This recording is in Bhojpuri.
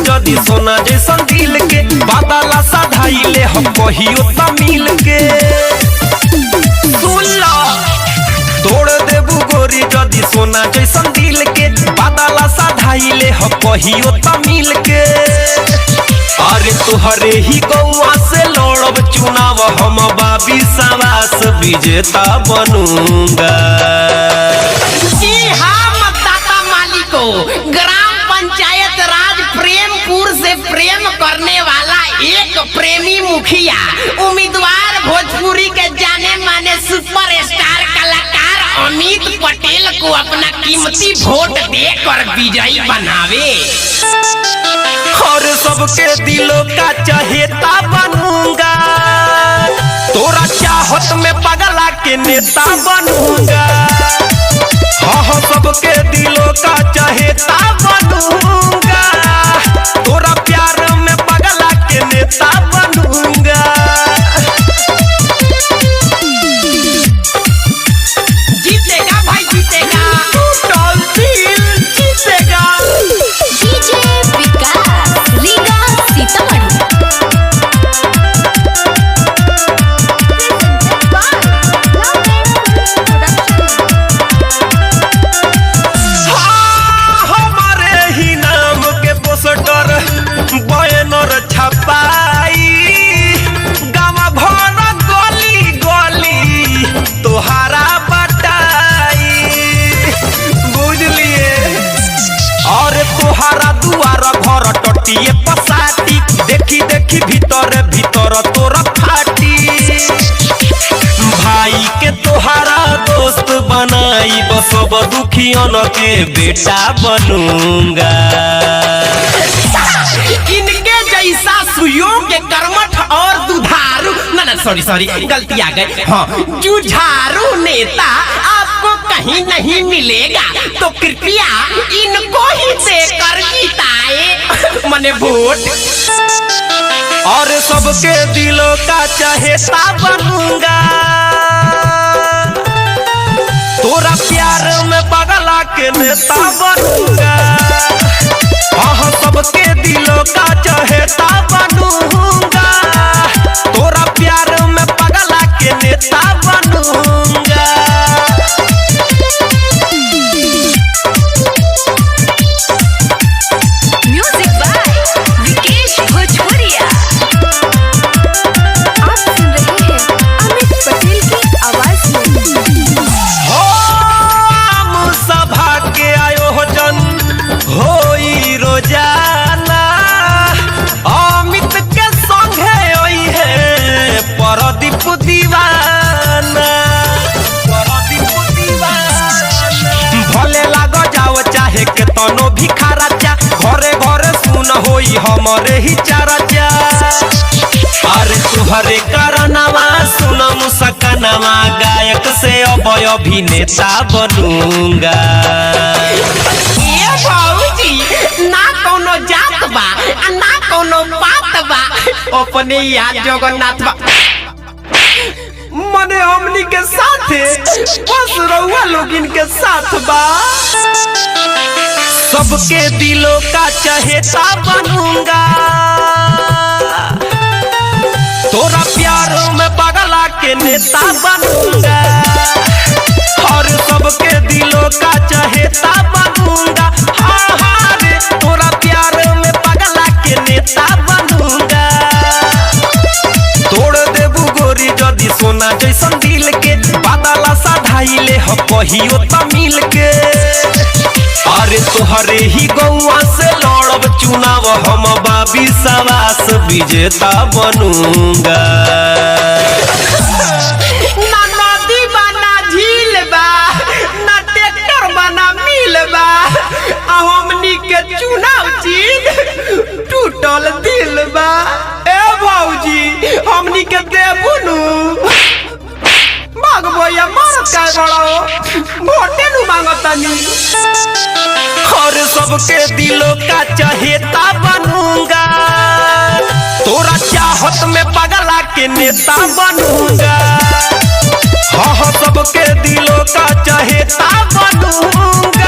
जदी सोना जैसन दिल के बादला साधाइले हम कहियो त मिल के सुन लो तोड़ देबू गोरी जदी सोना जैसन दिल के बादला साधाइले हम कहियो त मिल के अरे तुहरे ही गौआ से लड़ब चुनाव हम बाबी सवास विजेता बनूंगा। ग्राम पंचायत राज प्रेमपुर से प्रेम करने वाला एक प्रेमी मुखिया उम्मीदवार भोजपुरी के जाने माने सुपरस्टार कलाकार अमित पटेल को अपना कीमती वोट देकर विजयी बनावे और सबके दिलों का चहेता बनूंगा। तोरा चाहत में पगला के नेता बनूंगा। हाँ सबके दिलों का चहेता बनूंगा। तोरा प्यार में पगला के नेता बनूंगा। जीतेगा भाई जीतेगा टूटल दिल जीतेगा। डीजे विकास रीगा सीतामढ़ी ये पसाटी देखी देखी भीतर भीतर तोरा फाटी भाई के तोहारा दोस्त बनाई बसब दुखियन के बेटा बनूंगा। इनके जैसा सुयोग्य कर्मठ और दुधारू ना सॉरी गलती आ गई हाँ जुझारू नेता आपको कहीं नहीं मिलेगा तो कृपया इनको ही देकर जिताए मने वोट और सबके दिलों का चहेता बनूंगा। तोरा प्यार में पगला के नेता बनूंगा। हाँ सबके दिलों का चहेता बनूंगा। तोरा प्यार में पगला के नेता बनूंगा। म्यूजिक बाय विकेश भोजपुरिया। आप सुन रहे हैं अमित पटेल की आवाज में। हम सभा के आयोजन होई रोजाना अमित के संगे होई है परदीप दीवाना। भले लाग जाओ चाहे के तनो भी खराचा घरे घरे सुन होई हमरे ही चर्चा। अरे तुहरे करनवा सुन मुस्कानवा गायक से अब अभिनेता बनूंगा। ये भाऊजी ना कोनो जात बा ना कोनो बात बा अपने याद जगन्नाथ बा मने हमनी के साथ बस रउआ लोग इनके साथ बा। सबके दिलों का चहेता बनूंगा। तोरा प्यार में पगला के नेता बनूंगा। और सबके दिलों का चहेता बनूंगा। हाँ रे तोरा प्यार में पगला के नेता बनूंगा। तोड़ देबू गोरी जदी सोना जैसन दिल के बादला साधाइले हम कहियो त मिल के अरे तोहरे ही गौआ से लड़ब चुनाव हम बाबी सवास विजेता बनूंगा। ना नदी बा ना झील बा ना ट्रैक्टर बा ना मिल बा हमनी के चुनाव जीत टूटल दिल बा। ए भौजी हमनी के देबू नु भागबो या मारत का बड़ो वोटे नु मांगतानी। और सबके दिलों का चहेता बनूंगा। तोरा चाहत में पगला के नेता बनूंगा। हाँ सबके दिलों का चहेता बनूंगा।